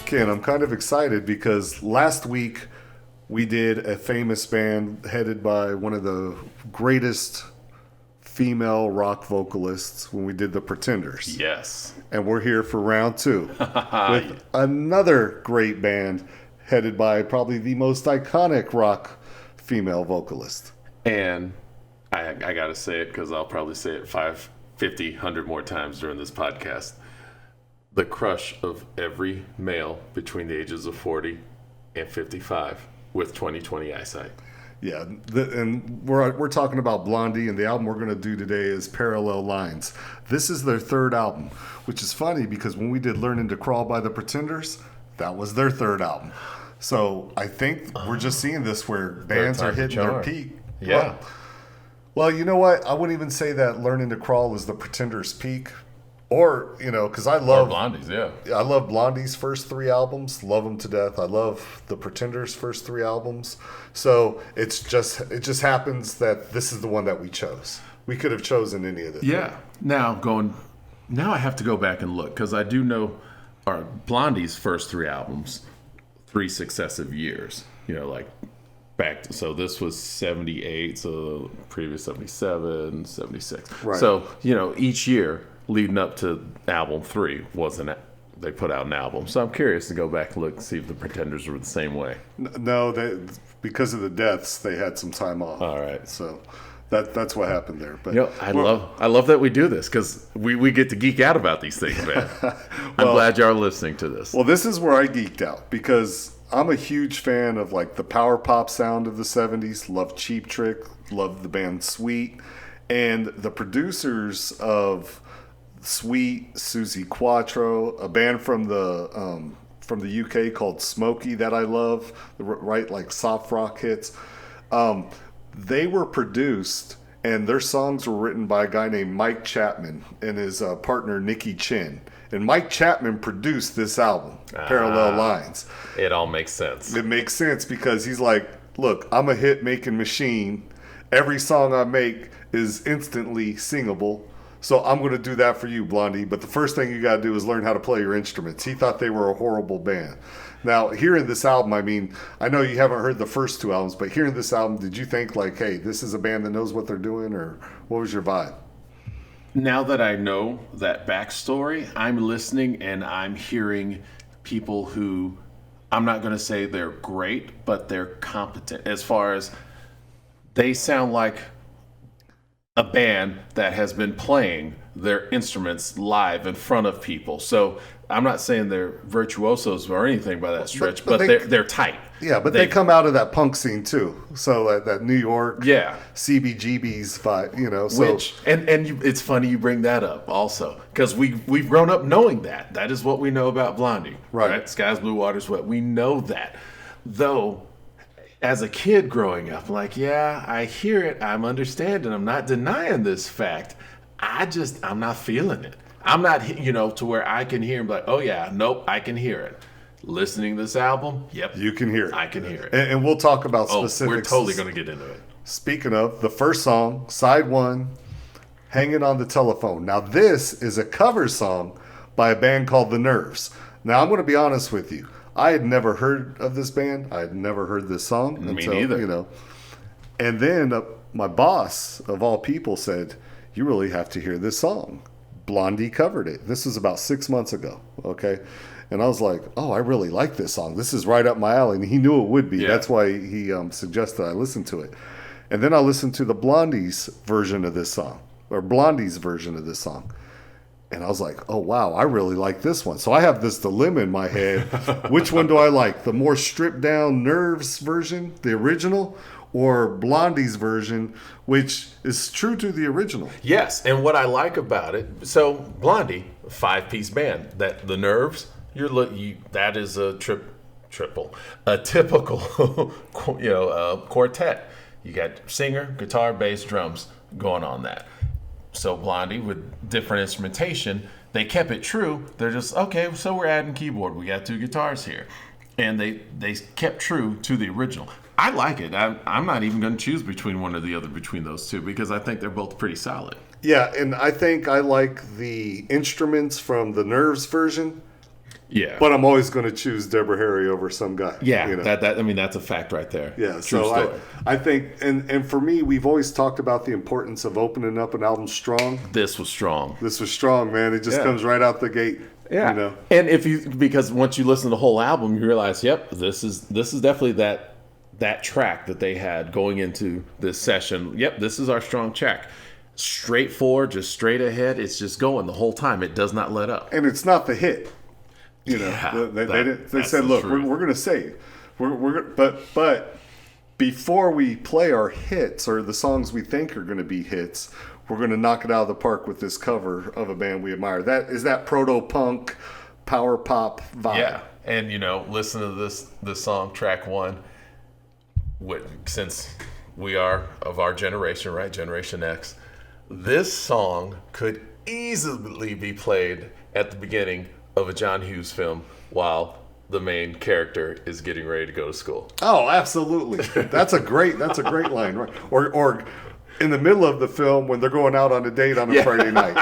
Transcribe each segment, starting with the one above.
Ken, I'm kind of excited because last week we did a famous band headed by one of the greatest female rock vocalists when we did the Pretenders. Yes. And we're here for round 2 with another great band headed by probably the most iconic rock female vocalist. And I got to say it because I'll probably say it 50, 100 more times during this podcast. The crush of every male between the ages of 40 and 55 with 20/20 eyesight. Yeah, and we're talking about Blondie, and the album we're going to do today is Parallel Lines. This is their third album, which is funny because when we did Learning to Crawl by the Pretenders, that was their third album. So I think we're just seeing this where bands are hitting their peak. Yeah. Well, you know what? I wouldn't even say that Learning to Crawl is the Pretenders' peak. Or, because I love Blondie's, yeah. I love Blondie's first 3 albums, love them to death. I love the Pretenders' first 3 albums. So it just happens that this is the one that we chose. We could have chosen any of the Yeah. Now I have to go back and look because I do know Blondie's first 3 albums, 3 successive years. So this was 78, so previous 77, 76. Right. So, each year leading up to album 3 they put out an album. So I'm curious to go back and look and see if the Pretenders were the same way. No, because of the deaths, they had some time off. All right. So that's what happened there. But I love that we do this because we get to geek out about these things, man. I'm glad y'all are listening to this. Well, this is where I geeked out because I'm a huge fan of the power pop sound of the 70s. Love Cheap Trick, love the band Sweet, and the producers of Sweet, Susie Quattro, a band from the UK called Smokey that I love, right, soft rock hits. They were produced, and their songs were written by a guy named Mike Chapman and his partner Nicky Chin. And Mike Chapman produced this album, Parallel Lines. It all makes sense. It makes sense because he's like, look, I'm a hit-making machine. Every song I make is instantly singable. So I'm going to do that for you, Blondie. But the first thing you got to do is learn how to play your instruments. He thought they were a horrible band. Now, hearing this album, I know you haven't heard the first 2 albums, but hearing this album, did you think hey, this is a band that knows what they're doing, or what was your vibe? Now that I know that backstory, I'm listening and I'm hearing people who, I'm not going to say they're great, but they're competent as far as they sound like a band that has been playing their instruments live in front of people. So I'm not saying they're virtuosos or anything by that stretch, but they're tight. Yeah, but they come out of that punk scene too. So that New York, CBGB's vibe, So. Which and it's funny you bring that up also because we've grown up knowing that. That is what we know about Blondie, right? Skies Blue, Waters Wet. We know that, though. As a kid growing up, I hear it, I'm understanding, I'm not denying this fact. I'm not feeling it. I'm not, to where I can hear him oh yeah, nope, I can hear it. Listening to this album, yep. You can hear it. I can hear it. And we'll talk about specifics. We're totally going to get into it. Speaking of, the first song, side 1, Hanging on the Telephone. Now this is a cover song by a band called The Nerves. Now I'm going to be honest with you. I had never heard of this band. I had never heard this song. Me neither. And then my boss, of all people, said, you really have to hear this song. Blondie covered it. This was about 6 months ago, okay? And I was like, oh, I really like this song. This is right up my alley. And he knew it would be. Yeah. That's why he suggested I listen to it. And then I listened to the Blondie's version of this song, or Blondie's version of this song. And I was like, oh, wow, I really like this one. So I have this dilemma in my head. Which one do I like? The more stripped down Nerves version, the original, or Blondie's version, which is true to the original? Yes. And what I like about it, so Blondie, a 5-piece band, that the Nerves, that is a typical quartet. You got singer, guitar, bass, drums going on that. So Blondie, with different instrumentation, they kept it true. They're just, okay, so we're adding keyboard. We got 2 guitars here. And they kept true to the original. I like it. I'm not even going to choose between one or the other between those 2 because I think they're both pretty solid. Yeah, and I think I like the instruments from the Nerves version Yeah. But I'm always going to choose Deborah Harry over some guy. Yeah, you know? that I mean, that's a fact right there. Yeah, True so story. I think, and for me, we've always talked about the importance of opening up an album strong. This was strong. This was strong, man. It just Yeah. comes right out the gate. Yeah, You know? and because once you listen to the whole album, you realize, yep, this is definitely that track that they had going into this session. Yep, this is our strong track. Straightforward, just straight ahead. It's just going the whole time. It does not let up. And it's not the hit. You know, Yeah, they that's said, the look, truth. we're going to save. But before we play our hits or the songs we think are going to be hits, we're going to knock it out of the park with this cover of a band we admire. That is that proto-punk, power pop vibe. Yeah, and listen to this song, track 1. Since we are of our generation, right, Generation X, this song could easily be played at the beginning of a John Hughes film while the main character is getting ready to go to school. Oh, absolutely. That's a great line, right? Or in the middle of the film when they're going out on a date on a Friday night,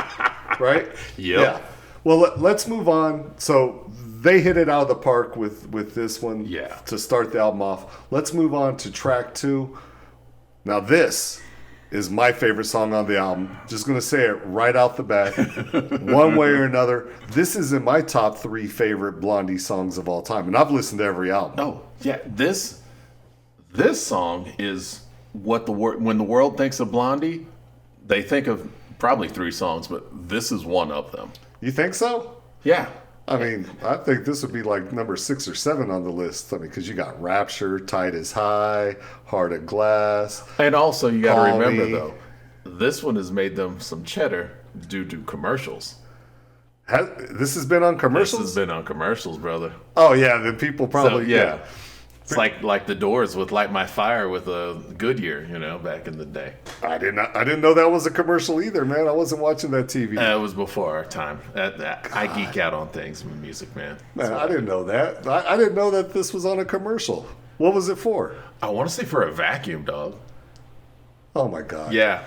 right? Yep. Yeah. Well, let's move on. So they hit it out of the park with this one to start the album off. Let's move on to track 2. Now this is my favorite song on the album. Just going to say it right out the bat. One way or another, this is in my top 3 favorite Blondie songs of all time. And I've listened to every album. Oh, yeah. This song is what when the world thinks of Blondie, they think of probably 3 songs, but this is one of them. You think so? Yeah. I mean, I think this would be like number 6 or 7 on the list. I mean, because you got Rapture, Tide is High, Heart of Glass. And also, you got to Call remember, Me. though, this one has made them some cheddar due to commercials. This has been on commercials? This has been on commercials, brother. Oh, yeah. Then people probably, So, It's like the Doors with Light My Fire with a Goodyear, back in the day. I didn't know that was a commercial either, man. I wasn't watching that TV. It was before our time. I geek out on things with music, man. Man, I didn't know that. I didn't know that this was on a commercial. What was it for? I want to say for a vacuum, dog. Oh, my God. Yeah.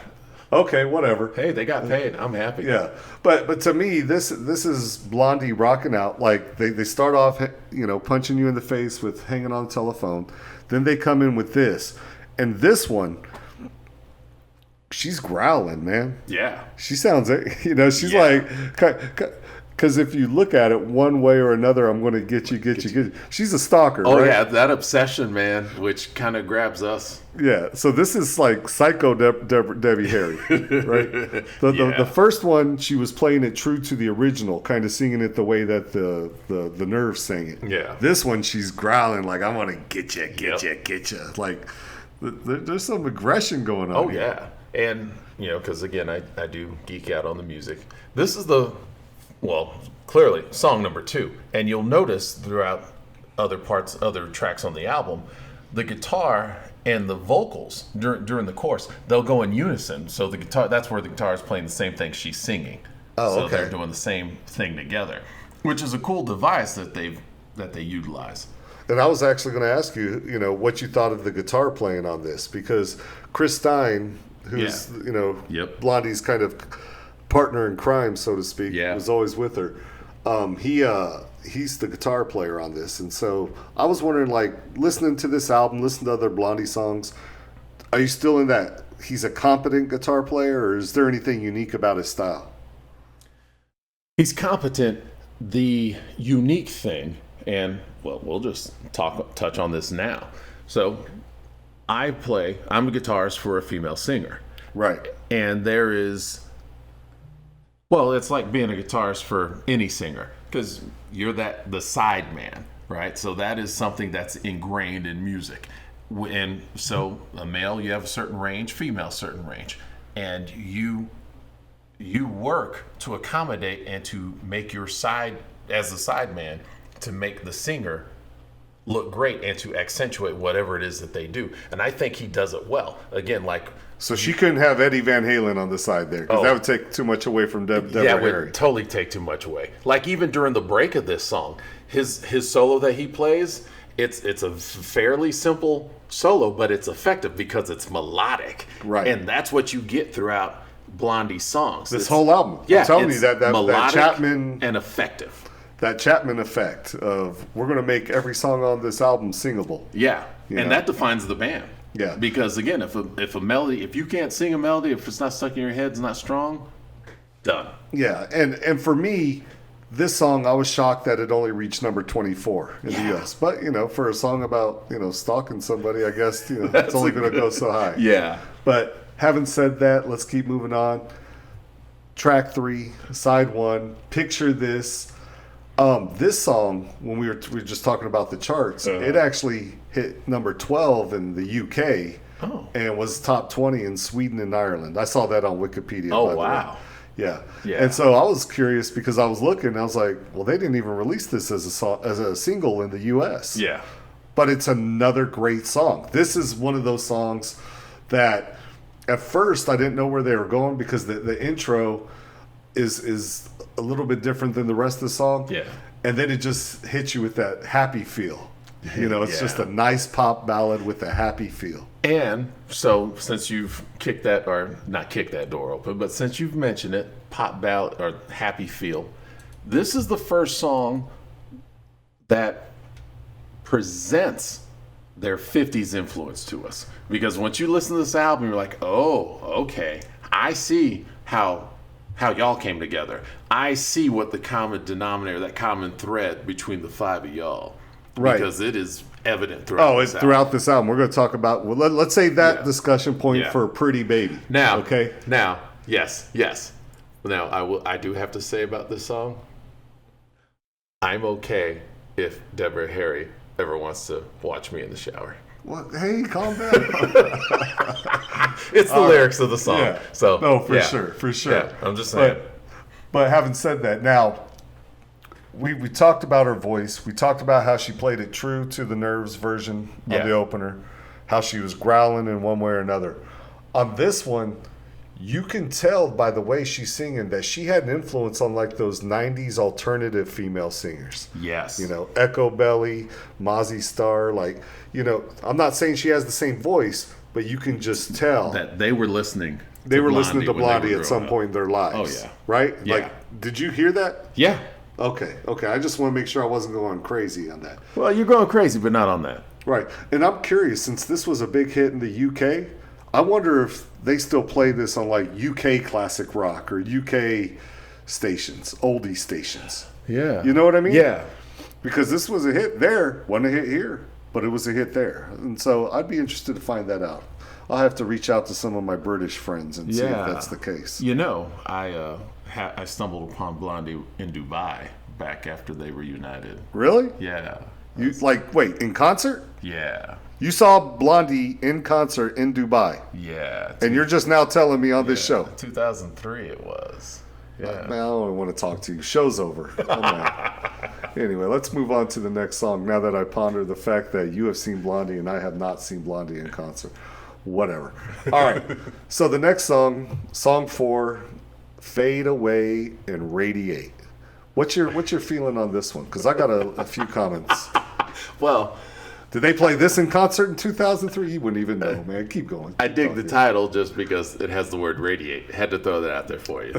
Okay, whatever. Hey, they got paid. I'm happy. Yeah, but to me, this is Blondie rocking out. Like they start off, punching you in the face with Hanging on the Telephone. Then they come in with this, and this one, she's growling, man. Yeah. She sounds, she's like, because if you look at it one way or another, I'm going to get you. She's a stalker. Oh, right? yeah, that obsession, man, which kind of grabs us. Yeah, so this is like Psycho Debbie Harry, right? The first one, she was playing it true to the original, kind of singing it the way that the Nerves sang it. Yeah. This one, she's growling like, I want to get you. Like, there's some aggression going on. Oh, here. yeah. And, because, again, I do geek out on the music. This is clearly, song number 2. And you'll notice throughout other tracks on the album, the guitar and the vocals during the chorus, they'll go in unison. So the guitar, that's where the guitar is playing the same thing she's singing. Oh, so okay. they're doing the same thing together, which is a cool device that they utilize. And I was actually going to ask you, what you thought of the guitar playing on this, because Chris Stein, who's, Yep. Blondie's kind of partner in crime, so to speak, was always with her. He's the guitar player on this, and so I was wondering, like, listening to this album, listening to other Blondie songs, are you still in that he's a competent guitar player, or is there anything unique about his style? He's competent. The unique thing, and we'll just touch on this now. So I'm a guitarist for a female singer. Right. And there is, it's like being a guitarist for any singer, because you're the side man, right? So that is something that's ingrained in music. And so a male, you have a certain range, female, certain range. And you work to accommodate and to make your side, as the side man, to make the singer look great and to accentuate whatever it is that they do. And I think he does it well. Again, So she couldn't have Eddie Van Halen on the side there, because that would take too much away from Deborah yeah, it Harry. would totally take too much away. Like even during the break of this song, his solo that he plays, it's a fairly simple solo, but it's effective because it's melodic. Right. And that's what you get throughout Blondie's songs. This whole album. Yeah, I'm telling you it's that melodic Chapman and effective. that Chapman effect of we're going to make every song on this album singable. Yeah, You and know? that defines the band. Yeah. Because again, if a melody, if you can't sing a melody, if it's not stuck in your head, it's not strong, done. Yeah, and for me, this song, I was shocked that it only reached number 24 in the U.S. But, for a song about, stalking somebody, I guess, it's only going to go so high. Yeah. But having said that, let's keep moving on. Track 3, side 1, Picture This. This song, when we were just talking about the charts, it actually hit number 12 in the UK and was top 20 in Sweden and Ireland. I saw that on Wikipedia. Oh, by the wow. way. Yeah. And so I was curious because I was looking and I was like, well, they didn't even release this as a single in the US. Yeah. But it's another great song. This is one of those songs that at first I didn't know where they were going because the intro is a little bit different than the rest of the song. Yeah. And then it just hits you with that happy feel. It's just a nice pop ballad with a happy feel. And so since you've kicked that, or not kicked that door open, but since you've mentioned it, pop ballad or happy feel, this is the first song that presents their 50s influence to us. Because once you listen to this album, you're like, oh, okay, I see how y'all came together. I see what the common denominator, that common thread between the five of y'all. Right. Because it is evident throughout It's throughout this album. We're going to talk about, let's say that discussion point Yeah. for Pretty Baby. Now, okay? Now, yes. Now, I do have to say about this song, I'm okay if Debbie Harry ever wants to watch me in the shower. Well, hey, calm down. It's the lyrics of the song. Yeah. So No, for sure. Yeah, I'm just saying. But having said that, now, we talked about her voice. We talked about how she played it true to the Nerves version of the opener, how she was growling in one way or another. On this one, you can tell by the way she's singing that she had an influence on like those 90s alternative female singers. Yes. Echo Belly, Mozzie Star, I'm not saying she has the same voice, but you can just tell that they were listening. They were listening to when they were Blondie at some growing point in their lives. Oh, yeah. Right? Yeah. Did you hear that? Yeah. Okay. I just want to make sure I wasn't going crazy on that. Well, you're going crazy, but not on that. Right. And I'm curious, since this was a big hit in the UK, I wonder if they still play this on like UK classic rock or UK stations, oldie stations. Yeah. You know what I mean? Yeah. Because this was a hit there, wasn't a hit here, but it was a hit there. And so I'd be interested to find that out. I'll have to reach out to some of my British friends and see if that's the case. I stumbled upon Blondie in Dubai back after they reunited. Really? Yeah. You wait, in concert? Yeah. You saw Blondie in concert in Dubai. Yeah. And you're just now telling me on this show. 2003 it was. Yeah. Man, I don't want to talk to you. Show's over. I'm out. Anyway, let's move on to the next song now that I ponder the fact that you have seen Blondie and I have not seen Blondie in concert. Whatever. All right. So the next song, song 4, Fade Away and Radiate. What's your feeling on this one? Because I got a few comments. Well, did they play this in concert in 2003? You wouldn't even know, man. Keep going. I dig the title just because it has the word radiate. Had to throw that out there for you.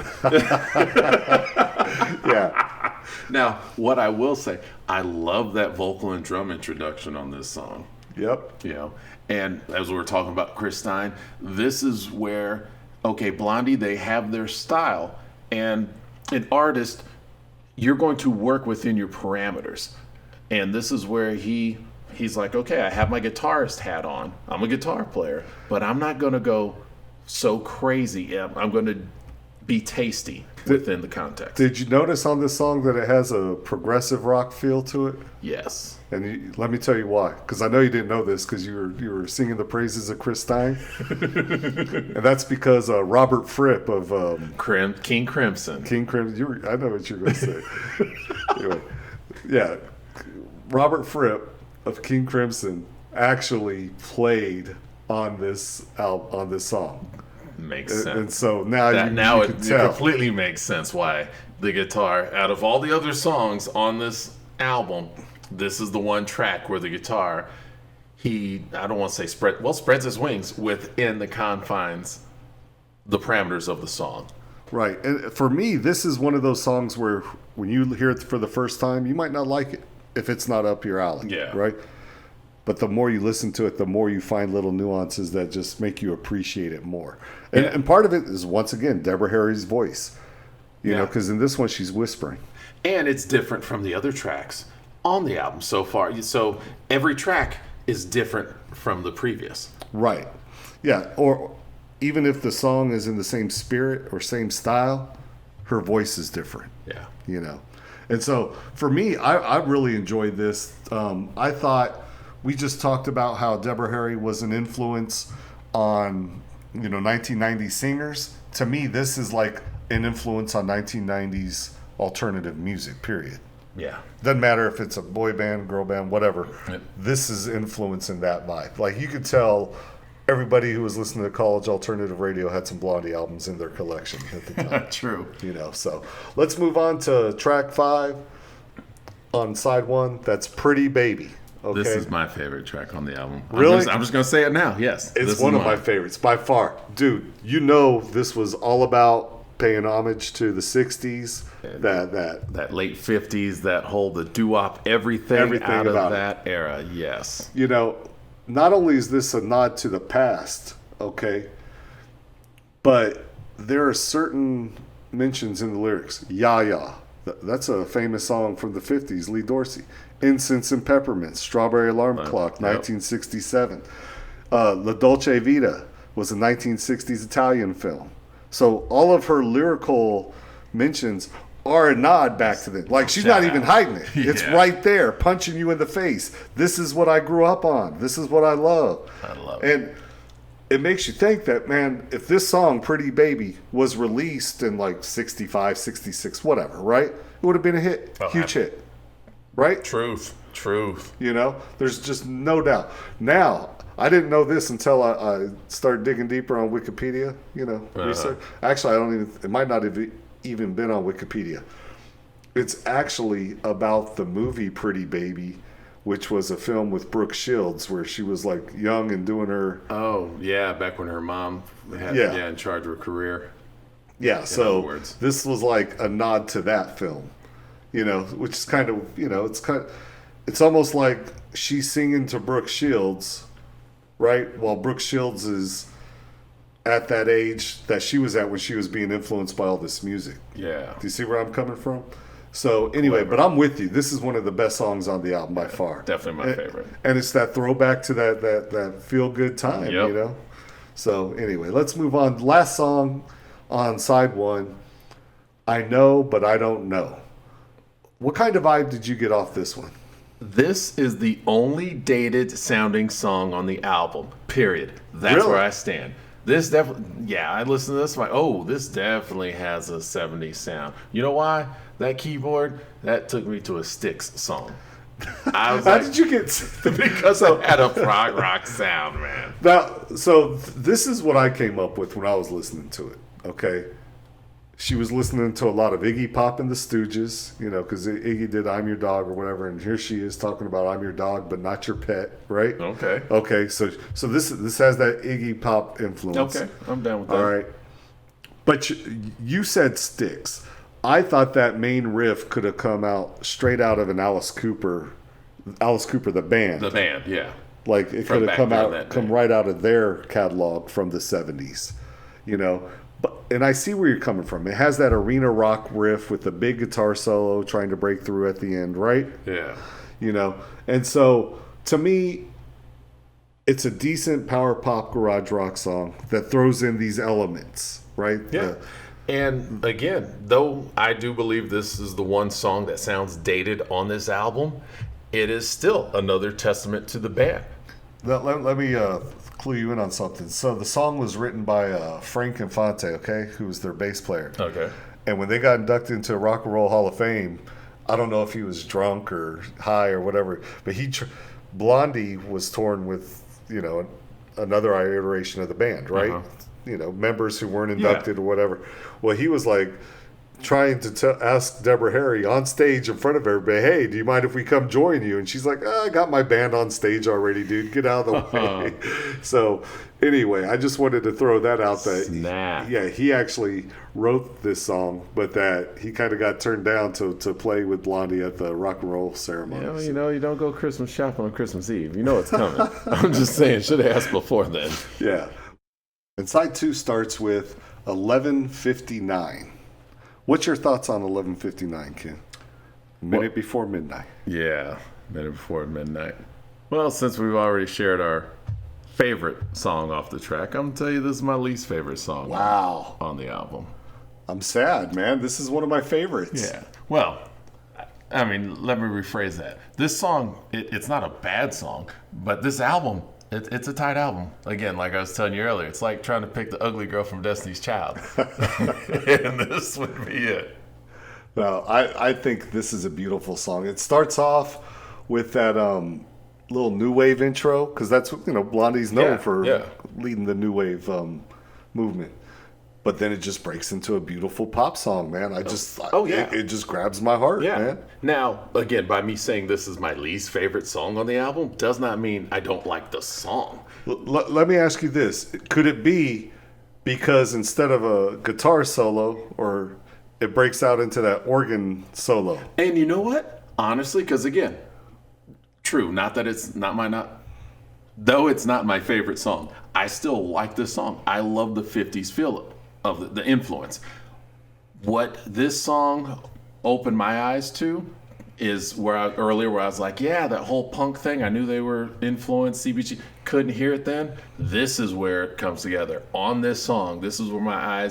Yeah. Now, what I will say, I love that vocal and drum introduction on this song. Yep. And as we were talking about Chris Stein, this is where, Blondie, they have their style. And an artist, you're going to work within your parameters. And this is where he's like, okay, I have my guitarist hat on. I'm a guitar player, but I'm not going to go so crazy. I'm going to be tasty within the context. Did you notice on this song that it has a progressive rock feel to it? Yes. And let me tell you why. Because I know you didn't know this because you were singing the praises of Chris Stein. And that's because Robert Fripp of King Crimson. I know what you're going to say. Anyway, yeah. Robert Fripp of King Crimson actually played on this album, on this song. Makes sense. And so now you can it tell. completely makes sense why the guitar, out of all the other songs on this album, this is the one track where the guitar, I don't want to say spreads his wings within the confines, the parameters of the song. Right. And for me, this is one of those songs where when you hear it for the first time, you might not like it if it's not up your alley. Yeah. Right. But the more you listen to it, the more you find little nuances that just make you appreciate it more. And part of it is, once again, Debbie Harry's voice. You know, because in this one, she's whispering. And it's different from the other tracks on the album so far. So every track is different from the previous. Right. Yeah. Or even if the song is in the same spirit or same style, her voice is different. Yeah. You know. And so for me, I really enjoyed this. I thought we just talked about how Debbie Harry was an influence on, 1990s singers. To me, this is like an influence on 1990s alternative music, period. Yeah. Doesn't matter if it's a boy band, girl band, whatever. Yep. This is influencing that vibe. Like, you could tell everybody who was listening to college alternative radio had some Blondie albums in their collection at the time. True. So let's move on to track 5 on side 1. That's Pretty Baby. Okay. This is my favorite track on the album. Really? I'm just going to say it now. Yes. It's one of my favorites by far. Dude, this was all about paying homage to the 60s. That late 50s, that whole the doo-wop, everything out of that era. Yes. Not only is this a nod to the past, okay, but there are certain mentions in the lyrics. Ya Ya. That's a famous song from the 50s, Lee Dorsey. Incense and Peppermints, Strawberry Alarm Clock, 1967. La Dolce Vita was a 1960s Italian film. So all of her lyrical mentions are a nod back to them. Like, she's not even hiding it. It's right there, punching you in the face. This is what I grew up on. This is what I love. I love it. And it makes you think that, man, if this song, Pretty Baby, was released in like 65, 66, whatever, right? It would have been a hit. Huge hit. Right? Truth. There's just no doubt. Now, I didn't know this until I started digging deeper on Wikipedia, research. Actually, it might not have even been on Wikipedia. It's actually about the movie Pretty Baby, which was a film with Brooke Shields where she was like young and doing her... Oh, yeah, back when her mom had in charge of her career. Yeah, so this was like a nod to that film, which is kind of, it's almost like she's singing to Brooke Shields, right? While Brooke Shields is at that age that she was at when she was being influenced by all this music. Yeah. Do you see where I'm coming from? So anyway, but I'm with you. This is one of the best songs on the album by far. Definitely my favorite. And it's that throwback to that feel good time, So anyway, let's move on. Last song on side 1, I Know But I Don't Know. What kind of vibe did you get off this one? This is the only dated sounding song on the album, period. That's where I stand. This definitely, I listen to this, I'm like, oh, this definitely has a 70s sound. You know why? That keyboard, that took me to a Styx song. I was How did you get... because it had a prog rock sound, man. Now, so this is what I came up with when I was listening to it, okay? She was listening to a lot of Iggy Pop and the Stooges, because Iggy did I'm Your Dog or whatever, and here she is talking about I'm your dog but not your pet, right? Okay, so this has that Iggy Pop influence. Okay, I'm down with that. All right. But you said Styx. I thought that main riff could have come out straight out of an Alice Cooper, the band. The band, yeah. Like, it could have come right out of their catalog from the 70s, And I see where you're coming from. It has that arena rock riff with the big guitar solo trying to break through at the end, right? Yeah. And so to me, it's a decent power pop garage rock song that throws in these elements, right? Yeah. And again, though I do believe this is the one song that sounds dated on this album, it is still another testament to the band. Let me clue you in on something. So the song was written by Frank Infante, okay, who was their bass player. Okay. And when they got inducted into Rock and Roll Hall of Fame, I don't know if he was drunk or high or whatever, but Blondie was torn with, another iteration of the band, right? Uh-huh. Members who weren't inducted or whatever. Well, he was like, trying to ask Deborah Harry on stage in front of everybody, hey, do you mind if we come join you? And she's like, I got my band on stage already, dude. Get out of the way. So anyway, I just wanted to throw that out. Snap. Yeah, he actually wrote this song, but that he kind of got turned down to play with Blondie at the rock and roll ceremony. Yeah, well, you know, you don't go Christmas shopping on Christmas Eve. You know it's coming. I'm just saying, should have asked before then. Yeah. And side 2 starts with 11:59. What's your thoughts on 11:59, Ken? Minute before midnight. Yeah, minute before midnight. Well, since we've already shared our favorite song off the track, I'm going to tell you this is my least favorite song on the album. I'm sad, man. This is one of my favorites. Yeah. Well, I mean, let me rephrase that. This song, it's not a bad song, but this album, it's a tight album. Again, like I was telling you earlier, it's like trying to pick the ugly girl from Destiny's Child. And this would be it. No, I think this is a beautiful song. It starts off with that little new wave intro, because that's what, Blondie's known for leading the new wave movement. But then it just breaks into a beautiful pop song, man. It just grabs my heart, man. Now, again, by me saying this is my least favorite song on the album does not mean I don't like the song. Let me ask you this. Could it be because instead of a guitar solo, or it breaks out into that organ solo? And you know what? Honestly, because again, true, though it's not my favorite song, I still like this song. I love the 50s feel of the influence. What this song opened my eyes to is where I was like, yeah, that whole punk thing, I knew they were influenced, CBG, couldn't hear it then. This is where it comes together. On this song, this is where my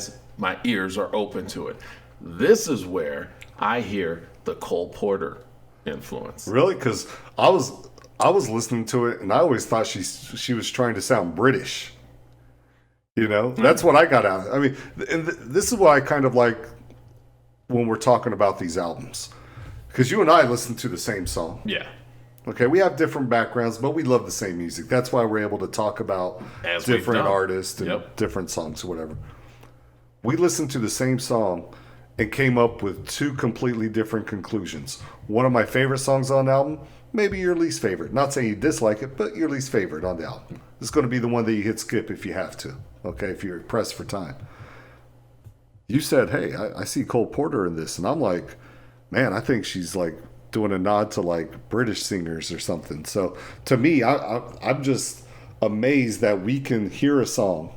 ears are open to it. This is where I hear the Cole Porter influence. Really? Because I was listening to it, and I always thought she was trying to sound British. That's what I got out of it. I mean, and this is what I kind of like when we're talking about these albums. Because you and I listen to the same song. Yeah. Okay, we have different backgrounds, but we love the same music. That's why we're able to talk about different artists and different songs or whatever. We listened to the same song and came up with 2 completely different conclusions. One of my favorite songs on the album, maybe your least favorite. Not saying you dislike it, but your least favorite on the album. It's going to be the one that you hit skip if you have to. Okay, if you're pressed for time. You said, hey, I see Cole Porter in this. And I'm like, man, I think she's like doing a nod to like British singers or something. So to me, I'm just amazed that we can hear a song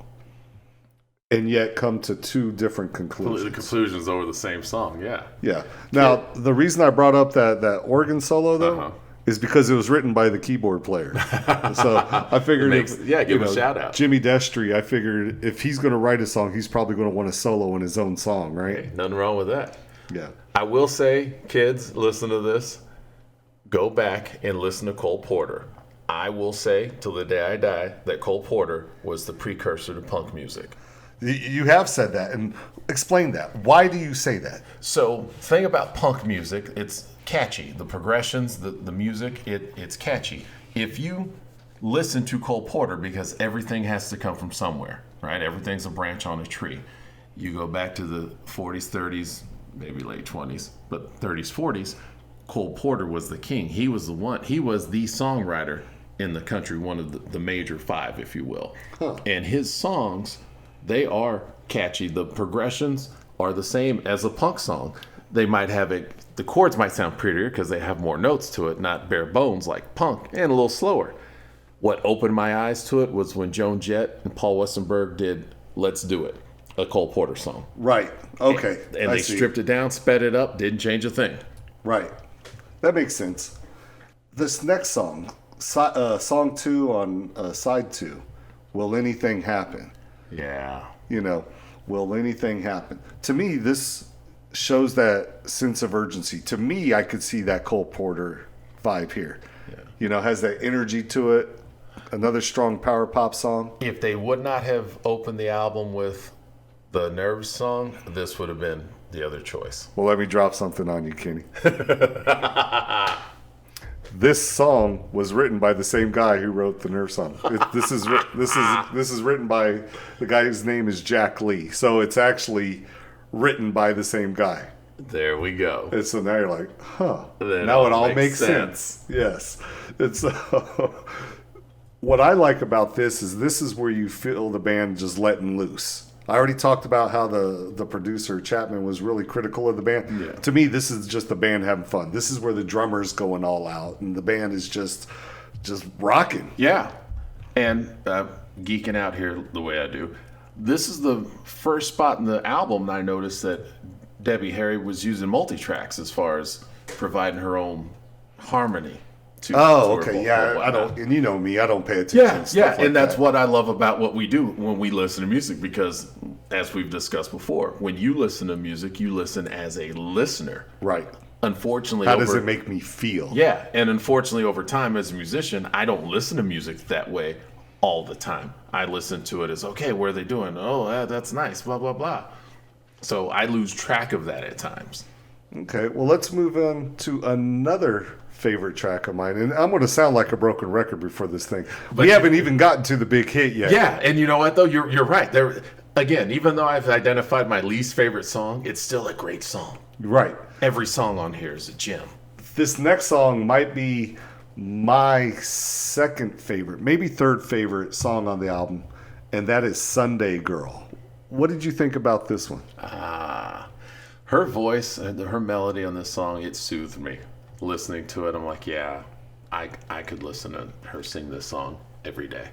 and yet come to 2 different conclusions. The conclusions over the same song, yeah. Yeah. Now, the reason I brought up that organ solo, though, is because it was written by the keyboard player. So I figured, give a shout out. Jimmy Destry, I figured if he's going to write a song, he's probably going to want a solo in his own song, right? Hey, nothing wrong with that. Yeah. I will say, kids, listen to this. Go back and listen to Cole Porter. I will say, till the day I die, that Cole Porter was the precursor to punk music. You have said that, and explain that. Why do you say that? So, thing about punk music, it's catchy. The progressions, the music, it's catchy. If you listen to Cole Porter, because everything has to come from somewhere, right? Everything's a branch on a tree. You go back to the 40s, 30s, maybe late 20s, but 30s, 40s, Cole Porter was the king. He was the one. He was the songwriter in the country, one of the major 5, if you will. Huh. And his songs, they are catchy. The progressions are the same as a punk song. They might have the chords might sound prettier because they have more notes to it, not bare bones like punk, and a little slower. What opened my eyes to it was when Joan Jett and Paul Westenberg did Let's Do It, a Cole Porter song. Right. Okay. And they stripped it down, sped it up, didn't change a thing. Right. That makes sense. This next song, song 2 on side 2, Will Anything Happen? Yeah. Will anything happen? To me, this shows that sense of urgency. To me, I could see that Cole Porter vibe here. Yeah. Has that energy to it. Another strong power pop song. If they would not have opened the album with the Nerves song, this would have been the other choice. Well, let me drop something on you, Kenny. This song was written by the same guy who wrote the Nerve song. This is written by the guy whose name is Jack Lee. So it's actually written by the same guy. There we go. And so now you're like, huh. Then Now it all makes sense. Yes. And so what I like about this is where you feel the band just letting loose. I already talked about how the producer, Chapman, was really critical of the band. Yeah. To me, this is just the band having fun. This is where the drummer's going all out, and the band is just rocking. Yeah. And geeking out here the way I do, this is the first spot in the album I noticed that Debbie Harry was using multi-tracks as far as providing her own harmony. To Oh, her okay, vocal yeah. and I whatnot. don't, and you know me, I don't pay attention. Yeah, to stuff yeah, like and that's that. what I love about what we do when we listen to music, because as we've discussed before, when you listen to music, you listen as a listener. Right. Unfortunately, How does it make me feel? Yeah, and unfortunately, over time, as a musician, I don't listen to music that way all the time. I listen to it as, okay, what are they doing? Oh, that's nice, blah, blah, blah. So I lose track of that at times. Okay, well, let's move on to another favorite track of mine. And I'm going to sound like a broken record before this thing. We haven't even gotten to the big hit yet. Yeah, and you know what, though? You're right. There, again, even though I've identified my least favorite song, it's still a great song. Right. Every song on here is a gem. This next song might be my second favorite, maybe third favorite song on the album, and that is Sunday Girl. What did you think about this one? Her voice and her melody on this song, it soothed me. Listening to it, I'm like, yeah, I could listen to her sing this song every day.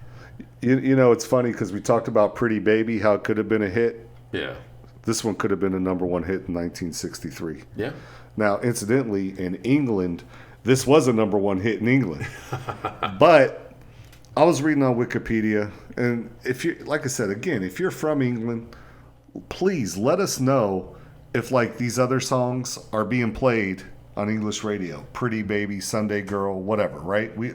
You know, it's funny because we talked about Pretty Baby, how it could have been a hit. Yeah. This one could have been a number one hit in 1963. Yeah. Now, incidentally, in England, this was a number one hit in England. But I was reading on Wikipedia, and if you, like I said, again, if you're from England, please let us know if like these other songs are being played on English radio. Pretty Baby, Sunday Girl, whatever, right? We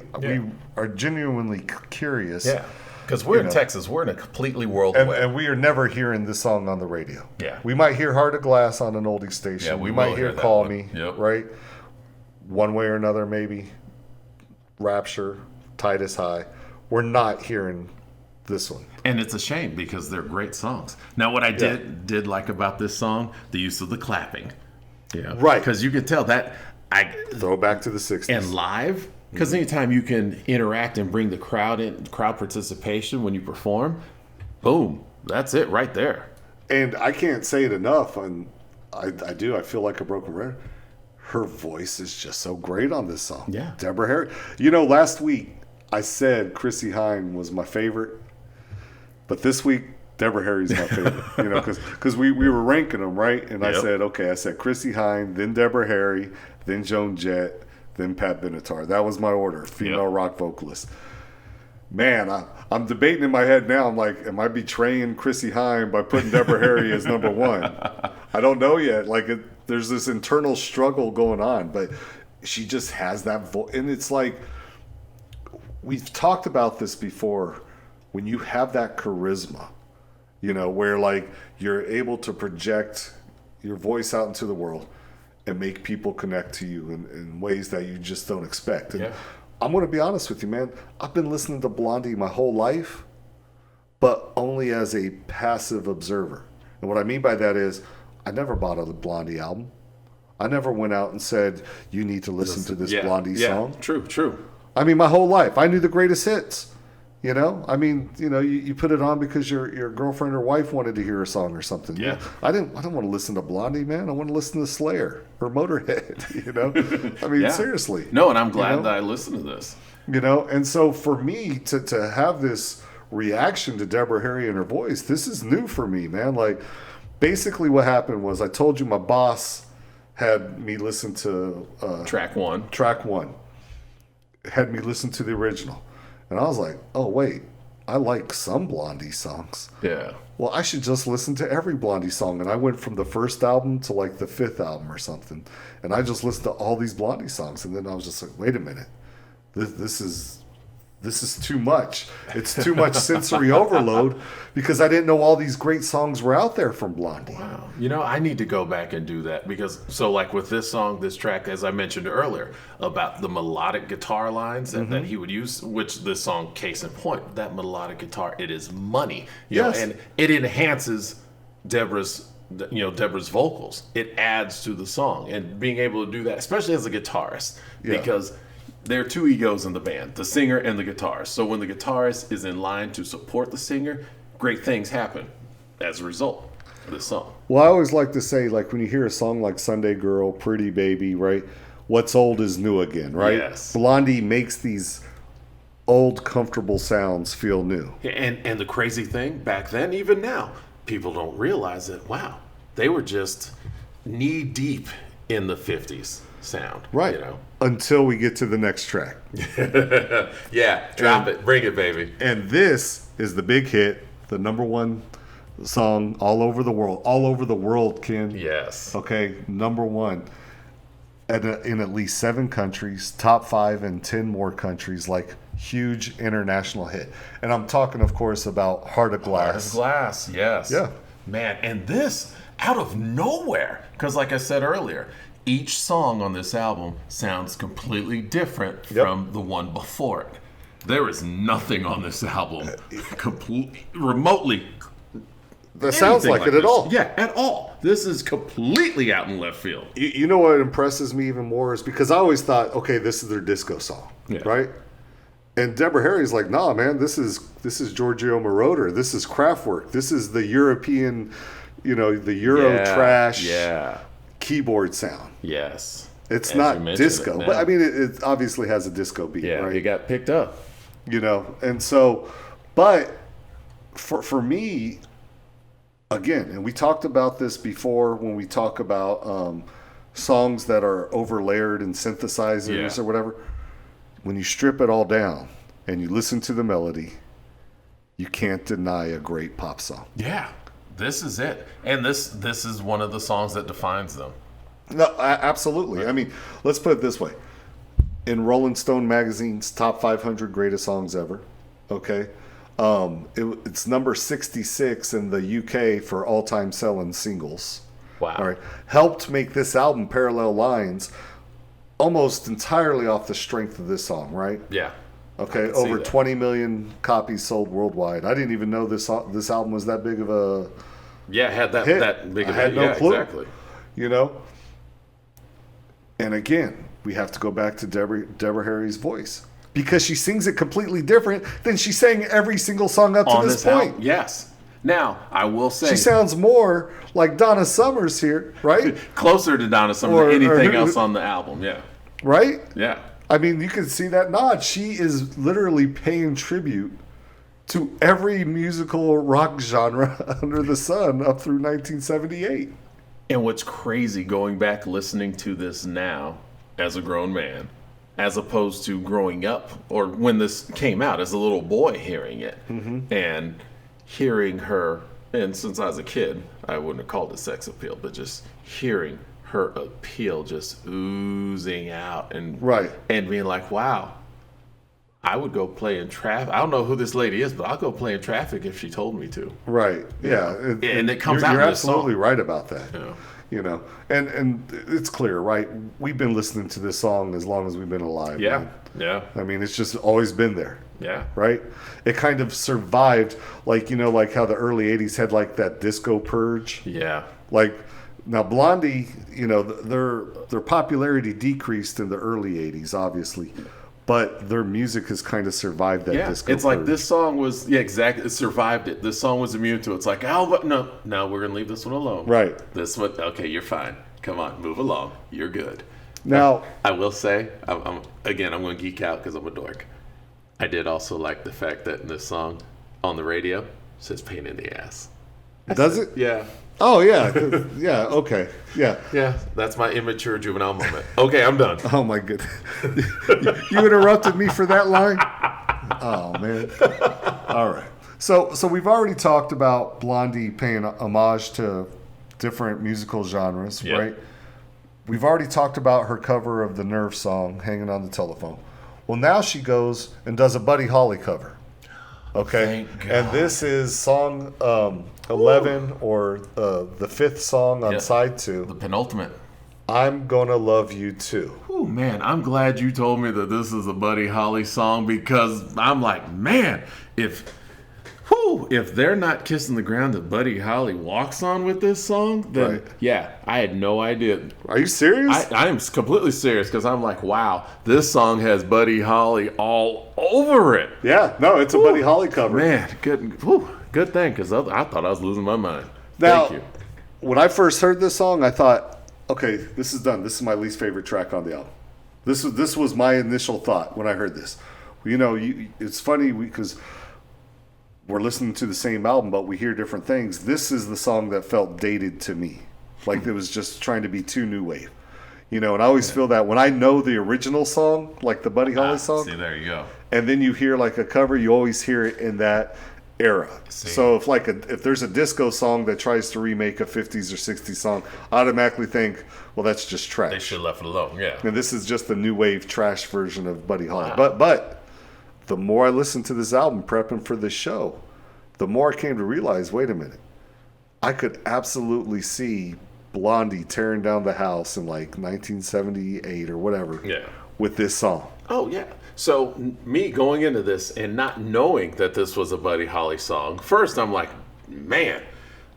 are genuinely curious. Yeah. Because we're in Texas. We're in a completely world away. And we are never hearing this song on the radio. Yeah. We might hear Heart of Glass on an oldie station. Yeah, we will might hear that Call one. Me, Yep. right? One way or another, maybe. Rapture, Titus High. We're not hearing this one. And it's a shame because they're great songs. Now, what I did like about this song, the use of the clapping. Yeah. Right. Because you could tell that Throw back to the 60s. and live, because anytime you can interact and bring the crowd in, crowd participation when you perform, boom, that's it right there. And I can't say it enough, and I feel like a broken record. Her voice is just so great on this song. Yeah. Deborah Harry. You know, last week I said Chrissy Hine was my favorite, but this week Deborah Harry's my favorite. You know, because we were ranking them, right? And I said Chrissy Hine, then Deborah Harry, then Joan Jett, then Pat Benatar. That was my order, female rock vocalist. Man, I'm debating in my head now. I'm like, am I betraying Chrissy Hine by putting Deborah Harry as number one? I don't know yet. Like, there's this internal struggle going on, but she just has that voice. And it's like, we've talked about this before. When you have that charisma, you know, where like you're able to project your voice out into the world and make people connect to you in ways that you just don't expect. And I'm going to be honest with you, man. I've been listening to Blondie my whole life, but only as a passive observer. And what I mean by that is I never bought a Blondie album. I never went out and said, you need to listen to this Blondie song. True. I mean, my whole life, I knew the greatest hits. You know, I mean, you know, you put it on because your girlfriend or wife wanted to hear a song or something. Yeah. I don't want to listen to Blondie, man. I want to listen to Slayer or Motorhead. You know, I mean, seriously. No, and I'm glad that I listened to this. You know, and so for me to have this reaction to Deborah Harry and her voice, this is new for me, man. Like, basically, what happened was I told you my boss had me listen to Track one. Had me listen to the original. And I was like, oh, wait, I like some Blondie songs. Yeah. Well, I should just listen to every Blondie song. And I went from the first album to like the fifth album or something. And I just listened to all these Blondie songs. And then I was just like, wait a minute. This is too much. It's too much sensory overload because I didn't know all these great songs were out there from Blondie. Wow. You know, I need to go back and do that because, so like with this song, this track, as I mentioned earlier, about the melodic guitar lines that he would use, which this song, case in point, that melodic guitar, it is money. You know, and it enhances Deborah's Deborah's vocals. It adds to the song, and being able to do that, especially as a guitarist, because there are two egos in the band, the singer and the guitarist. So when the guitarist is in line to support the singer, great things happen as a result of this song. Well, I always like to say, like, when you hear a song like Sunday Girl, Pretty Baby, right? What's old is new again, right? Yes. Blondie makes these old, comfortable sounds feel new. And the crazy thing, back then, even now, people don't realize that, wow, they were just knee deep in the 50s sound. Right. Until we get to the next track. Yeah, drop it. Bring it, baby. And this is the big hit, the number one song all over the world. All over the world, Ken. Yes. Okay, number one. In at least 7 countries, top 5 in 10 more countries, like huge international hit. And I'm talking, of course, about Heart of Glass. Heart of Glass, yes. Yeah. Man, and this, out of nowhere, because like I said earlier, each song on this album sounds completely different from the one before it. There is nothing on this album remotely that sounds like it at all. Yeah, at all. This is completely out in left field. You know what impresses me even more is because I always thought, okay, this is their disco song, right? And Deborah Harry's like, nah, man, this is Giorgio Moroder. This is Kraftwerk. This is the European, the Euro trash keyboard sound. Yes. It's not disco, but I mean, it obviously has a disco beat, right? It got picked up. And so, but for me, again, and we talked about this before when we talk about songs that are overlayered and synthesizers or whatever. When you strip it all down and you listen to the melody, you can't deny a great pop song. Yeah, this is it. And this is one of the songs that defines them. No, absolutely. Right. I mean, let's put it this way. In Rolling Stone magazine's top 500 greatest songs ever, okay? It's number 66 in the UK for all-time selling singles. Wow. All right. Helped make this album, Parallel Lines, almost entirely off the strength of this song, right? Yeah. Okay, over 20 million copies sold worldwide. I didn't even know this album was that big of a had that hit. That big of a hit. I had no clue. Exactly. And again, we have to go back to Deborah Harry's voice. Because she sings it completely different than she sang every single song up to this point. Yes. Now, I will say... She sounds more like Donna Summers here, right? Closer to Donna Summers than anything else on the album, yeah. Right? Yeah. I mean, you can see that nod. She is literally paying tribute to every musical rock genre under the sun up through 1978. And what's crazy, going back listening to this now as a grown man, as opposed to growing up, or when this came out as a little boy hearing it, and hearing her, and since I was a kid, I wouldn't have called it sex appeal, but just hearing her appeal just oozing out and being like, wow, I would go play in traffic. I don't know who this lady is, but I'll go play in traffic if she told me to. Right. Yeah. And it comes out. You're absolutely right about that. Yeah. And it's clear, right? We've been listening to this song as long as we've been alive. Yeah. Man. Yeah. I mean, it's just always been there. Yeah. Right? It kind of survived, like how the early 80s had like that disco purge. Yeah. Like, now Blondie, their popularity decreased in the early 80s, obviously. But their music has kind of survived that disco it's purge. like this song was, exactly, it survived it. This song was immune to it. It's like, no, we're going to leave this one alone. Right. This one, okay, you're fine. Come on, move along. You're good. Now, I will say, I'm going to geek out because I'm a dork. I did also like the fact that in this song, on the radio, it says pain in the ass. Does it? Yeah. Oh, yeah. Yeah, okay. Yeah. Yeah, that's my immature juvenile moment. Okay, I'm done. Oh, my goodness. You interrupted me for that line? Oh, man. All right. So we've already talked about Blondie paying homage to different musical genres, right? We've already talked about her cover of the Nerve song, Hanging on the Telephone. Well, now she goes and does a Buddy Holly cover. Okay? And this is song 11 or the fifth song on side 2. The penultimate. I'm Gonna Love You Too. Oh, man, I'm glad you told me that this is a Buddy Holly song because I'm like, man, if whew, if they're not kissing the ground that Buddy Holly walks on with this song, then Right. yeah, I had no idea. Are you serious? I am completely serious because I'm like, wow, this song has Buddy Holly all over it. Yeah, no, it's a Buddy Holly cover. Man, good thing because I thought I was losing my mind. Now, Thank you. when I first heard this song, I thought, okay, this is done. This is my least favorite track on the album. This was my initial thought when I heard this. You know, it's funny because we're listening to the same album, but we hear different things. This is the song that felt dated to me, like it was just trying to be too new wave. You know, and I always feel that when I know the original song, like the Buddy Holly song, See, there you go. and then you hear like a cover, you always hear it in that era. See. So if there's a disco song that tries to remake a 50s or 60s song, I automatically think, well, that's just trash. They should have left it alone. Yeah. And this is just the new wave trash version of Buddy Holly. Wow. But the more I listened to this album prepping for this show, the more I came to realize, wait a minute, I could absolutely see Blondie tearing down the house in like 1978 or whatever Yeah. with this song. Oh, yeah. So, me going into this and not knowing that this was a Buddy Holly song, first I'm like, man,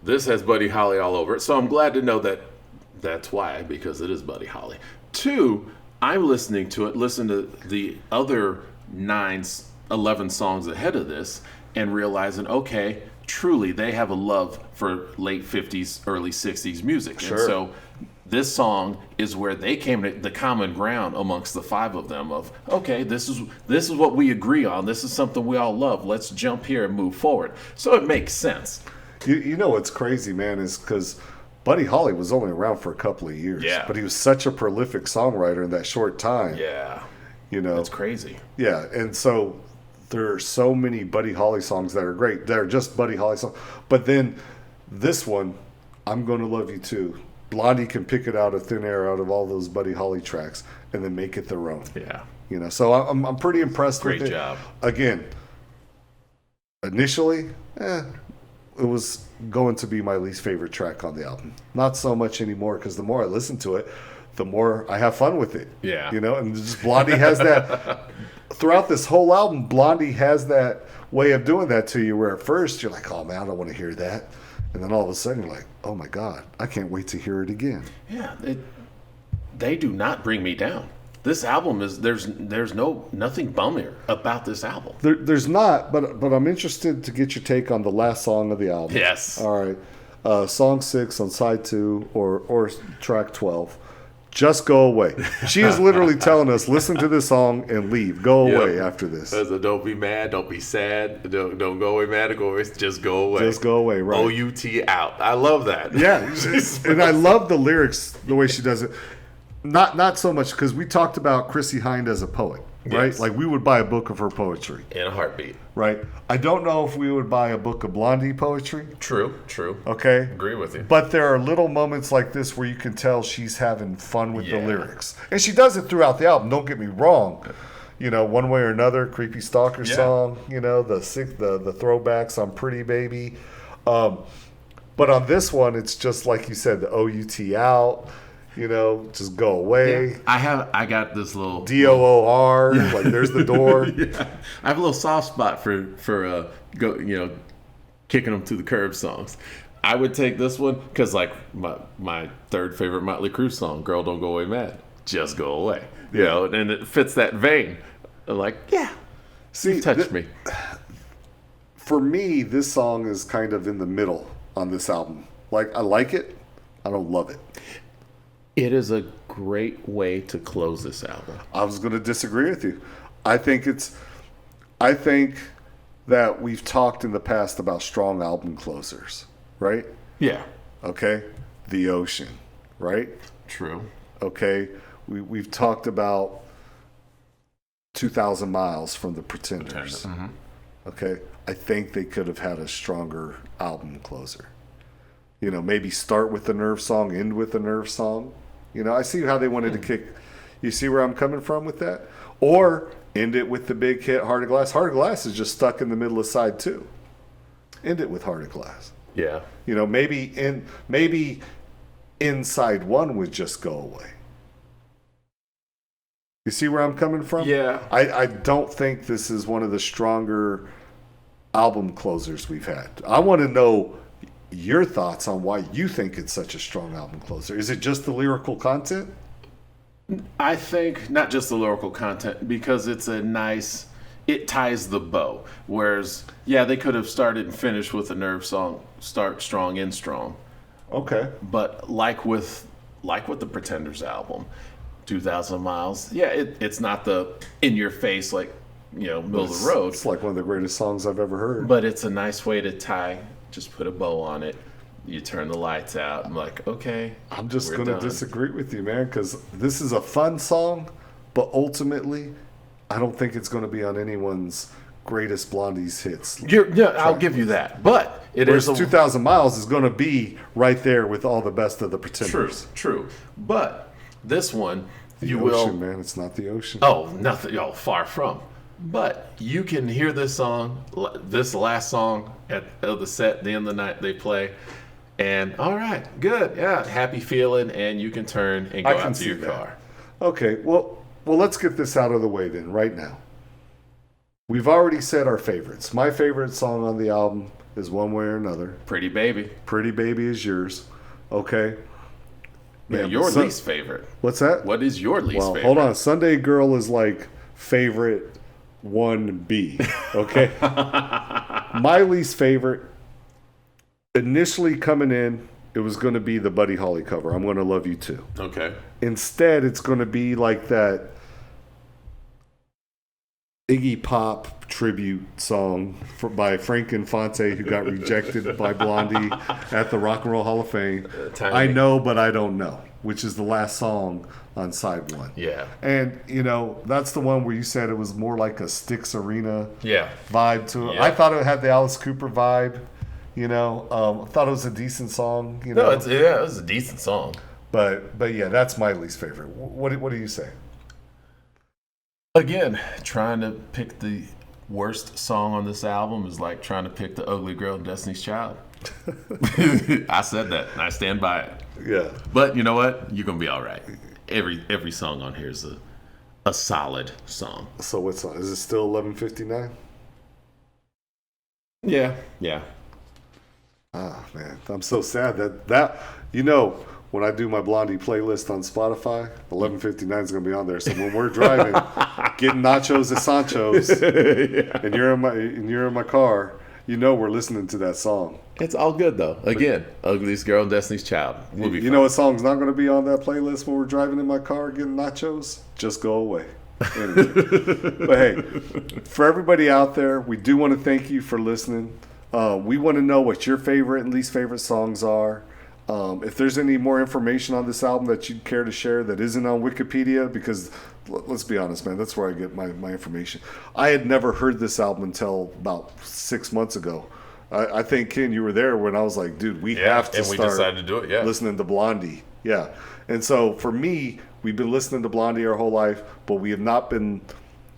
this has Buddy Holly all over it. So, I'm glad to know that that's why, because it is Buddy Holly. Two, I'm listening to it, listen to the other 11 songs ahead of this, and realizing, okay, truly, they have a love for late 50s, early 60s music. Sure. And so, this song is where they came to the common ground amongst the five of them of, okay, this is what we agree on. This is something we all love. Let's jump here and move forward. So it makes sense. You know what's crazy, man, is because Buddy Holly was only around for a couple of years. Yeah. But he was such a prolific songwriter in that short time. Yeah. You know. That's crazy. Yeah, and so there are so many Buddy Holly songs that are great. They're just Buddy Holly songs. But then this one, I'm Gonna Love You Too. Blondie can pick it out of thin air out of all those Buddy Holly tracks and then make it their own. Yeah. You know, so I'm pretty impressed with it. Great job. Again, initially, it was going to be my least favorite track on the album. Not so much anymore because the more I listen to it, the more I have fun with it. Yeah. You know, and just Blondie has that throughout this whole album. Blondie has that way of doing that to you where at first you're like, oh man, I don't want to hear that. And then all of a sudden you're like, oh my God, I can't wait to hear it again. Yeah. They do not bring me down. This album is there's nothing bummier about this album. There's not, but I'm interested to get your take on the last song of the album. Yes. All right. Song 6 on side 2 or track 12. Just go away. She is literally telling us, listen to this song and leave. Go away after this. So don't be mad. Don't be sad. Don't go away mad or go away. Just go away. Just go away, right? OUT out. I love that. Yeah. And I love the lyrics, the way she does it. Not so much because we talked about Chrissie Hynde as a poet, right? Yes. Like we would buy a book of her poetry, In a heartbeat. right? I don't know if we would buy a book of Blondie poetry, True. okay? Agree with you. But there are little moments like this where you can tell she's having fun with the Yeah. lyrics. And she does it throughout the album, don't get me wrong. You know, one way or another, Creepy Stalker song, you know, the throwbacks on Pretty Baby. But on this one, it's just like you said, the OUT out, you know, just go away. I got this little DOOR, like there's the door. Yeah. I have a little soft spot for kicking them to the curb songs. I would take this one because like my third favorite Motley Crue song, "Girl Don't Go Away Mad," just go away. You know, and it fits that vein. I'm like, yeah, See, touch me. For me, this song is kind of in the middle on this album. Like, I like it. I don't love it. It is a great way to close this album. I was going to disagree with you. I think that we've talked in the past about strong album closers, right? Yeah, Okay. The Ocean, right? true. Okay. We've talked about 2,000 Miles from the Pretenders. Mm-hmm. Okay. I think they could have had a stronger album closer. You know, maybe start with the Nerve song, end with the Nerve song. You know, I see how they wanted to kick. You see where I'm coming from with that? Or end it with the big hit, Heart of Glass. Heart of Glass is just stuck in the middle of side 2. End it with Heart of Glass. Yeah. You know, maybe inside 1 would just go away. You see where I'm coming from? Yeah. I don't think this is one of the stronger album closers we've had. I want to know your thoughts on why you think it's such a strong album closer. Is it just the lyrical content? I think not just the lyrical content, because it's it ties the bow. Whereas, yeah, they could have started and finished with a Nerve song, start strong, end strong. Okay. But like with the Pretenders album, 2,000 Miles, yeah, it's not the in your face, like, middle of the road. It's like one of the greatest songs I've ever heard. But it's a nice way to tie, just put a bow on it. You turn the lights out. I'm like, okay. I'm just going to disagree with you, man, because this is a fun song, but ultimately, I don't think it's going to be on anyone's greatest Blondie's hits. I'll give you that. But Whereas 2,000 Miles is going to be right there with all the best of the Pretenders. True. But this one, the ocean, man. It's not the ocean. Oh, nothing. Oh, far from. But you can hear this song, this last song of the set, the end of the night they play, and all right, good, yeah, happy feeling, and you can turn and go out to your car. Okay, well, let's get this out of the way then, right now. We've already said our favorites. My favorite song on the album is One Way or Another. Pretty Baby. Pretty Baby is yours. Okay. Man, your least favorite. What's that? What is your least favorite? Hold on. Sunday Girl is like favorite 1B. Okay. My least favorite, initially coming in, it was going to be the Buddy Holly cover, I'm Gonna Love You Too. Okay. Instead, it's going to be like that Iggy Pop tribute song by Frank Infante, who got rejected by Blondie at the Rock and Roll Hall of Fame. I Know, But I Don't Know, which is the last song on side one. Yeah. And, that's the one where you said it was more like a Styx Arena vibe to it. Yeah. I thought it had the Alice Cooper vibe, I thought it was a decent song, No, it was a decent song. But yeah, that's my least favorite. What do you say? Again, trying to pick the worst song on this album is like trying to pick the ugly girl in Destiny's Child. I said that, and I stand by it. Yeah. But you know what? You're going to be all right. Every song on here is a solid song. So what song? Is it still 11:59? Yeah. Ah, man. I'm so sad that when I do my Blondie playlist on Spotify, 11:59 is going to be on there. So when we're driving, getting nachos at Sancho's, and you're in my car, we're listening to that song. It's all good though. Again, Ugliest Girl in Destiny's Child. We'll be fine. Know what song's not going to be on that playlist when we're driving in my car getting nachos? Just Go Away. Anyway. But hey, for everybody out there, we do want to thank you for listening. We want to know what your favorite and least favorite songs are. If there's any more information on this album that you'd care to share that isn't on Wikipedia, because let's be honest, man, that's where I get my information. I had never heard this album until about 6 months ago. I think, Ken, you were there when I was like, dude, we have to start decided to do it, listening to Blondie. Yeah. And so for me, we've been listening to Blondie our whole life, but we have not been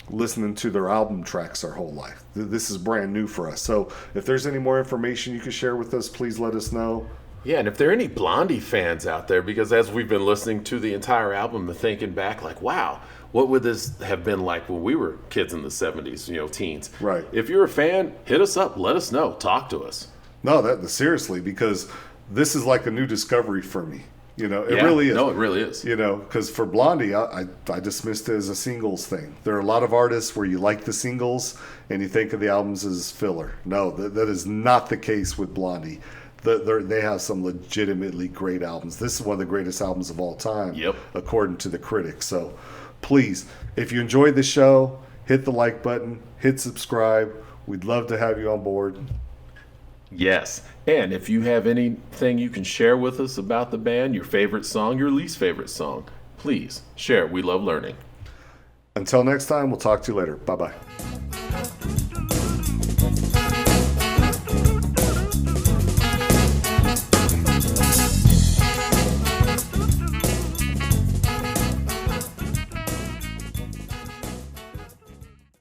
listening to their album tracks our whole life. This is brand new for us. So if there's any more information you can share with us, please let us know. Yeah, and if there are any Blondie fans out there, because as we've been listening to the entire album and thinking back, like, wow, what would this have been like when we were kids in the 70s, teens? Right. If you're a fan, hit us up. Let us know. Talk to us. No, seriously, because this is like a new discovery for me. It really is. No, it really is. Because for Blondie, I dismissed it as a singles thing. There are a lot of artists where you like the singles and you think of the albums as filler. No, that is not the case with Blondie. They have some legitimately great albums. This is one of the greatest albums of all time, according to the critics. So please, if you enjoyed the show, hit the like button, hit subscribe. We'd love to have you on board. Yes. And if you have anything you can share with us about the band, your favorite song, your least favorite song, please share. We love learning. Until next time, we'll talk to you later. Bye-bye.